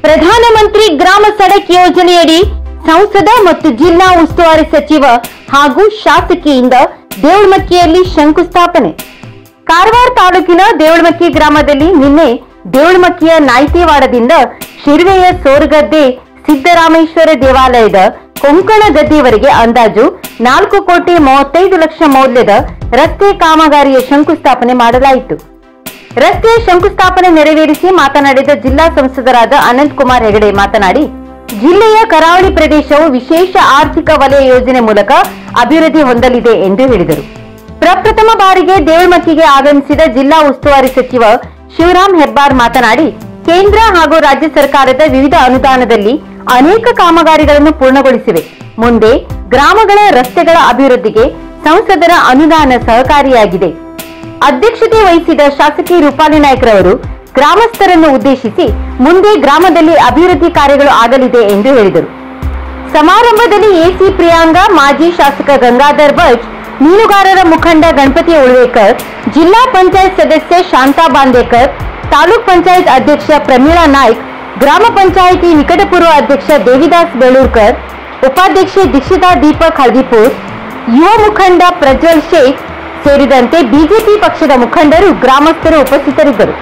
ಪ್ರಧಾನಮಂತ್ರಿ ಗ್ರಾಮ ಸಡಕ್ ಯೋಜನೆಯಡಿ ಸಂಸದ ಮತ್ತು ಜಿಲ್ಲಾ ಉಸ್ತುವಾರಿ ಸಚಿವ ಹಾಗೂ ಶಾಸಕಿಯಿಂದ ದೇವಳಮಕ್ಕಿಯಲ್ಲಿ ಶಂಕುಸ್ಥಾಪನೆ। ಕಾರವಾರ ತಾಲೂಕಿನ ದೇವಳಮಕ್ಕಿ ಗ್ರಾಮದಲ್ಲಿ ನಿನ್ನೆ ದೇವಳಮಕ್ಕಿಯ ನಾಯ್ತಿವಾಡದಿಂದ ಶಿರ್ವೆಯ ಸೋರಗದ್ದೆ ಸಿದ್ದರಾಮೇಶ್ವರ ದೇವಾಲಯದ ಕೊಂಕಣ ಗದ್ದೆಯವರೆಗೆ ಅಂದಾಜು 4,35,00,000 ಮೌಲ್ಯದ ರಸ್ತೆ ಕಾಮಗಾರಿಯ ಶಂಕುಸ್ಥಾಪನೆ ಮಾಡಲಾಯಿತು। ರಸ್ತೆಯ ಶಂಕುಸ್ಥಾಪನೆ ನೆರವೇರಿಸಿ ಮಾತನಾಡಿದ ಜಿಲ್ಲಾ ಸಂಸದರಾದ ಅನಂತ್ ಕುಮಾರ್ ಹೆಗಡೆ ಮಾತನಾಡಿ, ಜಿಲ್ಲೆಯ ಕರಾವಳಿ ಪ್ರದೇಶವು ವಿಶೇಷ ಆರ್ಥಿಕ ವಲಯ ಯೋಜನೆ ಮೂಲಕ ಅಭಿವೃದ್ಧಿ ಹೊಂದಲಿದೆ ಎಂದು ಹೇಳಿದರು। ಪ್ರಪ್ರಥಮ ಬಾರಿಗೆ ದೇವಳಮಕ್ಕಿಗೆ ಆಗಮಿಸಿದ ಜಿಲ್ಲಾ ಉಸ್ತುವಾರಿ ಸಚಿವ ಶಿವರಾಮ್ ಹೆಬ್ಬಾರ್ ಮಾತನಾಡಿ, ಕೇಂದ್ರ ಹಾಗೂ ರಾಜ್ಯ ಸರ್ಕಾರದ ವಿವಿಧ ಅನುದಾನದಲ್ಲಿ ಅನೇಕ ಕಾಮಗಾರಿಗಳನ್ನು ಪೂರ್ಣಗೊಳಿಸಿವೆ। ಮುಂದೆ ಗ್ರಾಮಗಳ ರಸ್ತೆಗಳ ಅಭಿವೃದ್ಧಿಗೆ ಸಂಸದರ ಅನುದಾನ ಸಹಕಾರಿಯಾಗಿದೆ। ಅಧ್ಯಕ್ಷತೆ ವಹಿಸಿದ ಶಾಸಕಿ ರೂಪಾಲಿ ನಾಯ್ಕರವರು ಗ್ರಾಮಸ್ಥರನ್ನು ಉದ್ದೇಶಿಸಿ ಮುಂದೆ ಗ್ರಾಮದಲ್ಲಿ ಅಭಿವೃದ್ಧಿ ಕಾರ್ಯಗಳು ಆಗಲಿದೆ ಎಂದು ಹೇಳಿದರು। ಸಮಾರಂಭದಲ್ಲಿ ಎಸಿ ಪ್ರಿಯಾಂಗ, ಮಾಜಿ ಶಾಸಕ ಗಂಗಾಧರ್ ಭಟ್, ಮೀನುಗಾರರ ಮುಖಂಡ ಗಣಪತಿ ಉಳ್ವೇಕರ್, ಜಿಲ್ಲಾ ಪಂಚಾಯತ್ ಸದಸ್ಯೆ ಶಾಂತಾ ಬಾಂದೇಕರ್, ತಾಲೂಕ್ ಪಂಚಾಯತ್ ಅಧ್ಯಕ್ಷ ಪ್ರಮೀಳಾ ನಾಯ್ಕ್, ಗ್ರಾಮ ಪಂಚಾಯಿತಿ ನಿಕಟಪೂರ್ವ ಅಧ್ಯಕ್ಷ ದೇವಿದಾಸ್ ಬೇಳೂರ್ಕರ್, ಉಪಾಧ್ಯಕ್ಷೆ ದೀಕ್ಷಿತಾ ದೀಪಕ್ ಹಲ್ದಿಪುರ್, ಯುವ ಮುಖಂಡ ಪ್ರಜ್ವಲ್ ಶೇಖ್ ಸೇರಿದಂತೆ ಬಿಜೆಪಿ ಪಕ್ಷದ ಮುಖಂಡರು, ಗ್ರಾಮಸ್ಥರು ಉಪಸ್ಥಿತರಿದ್ದರು।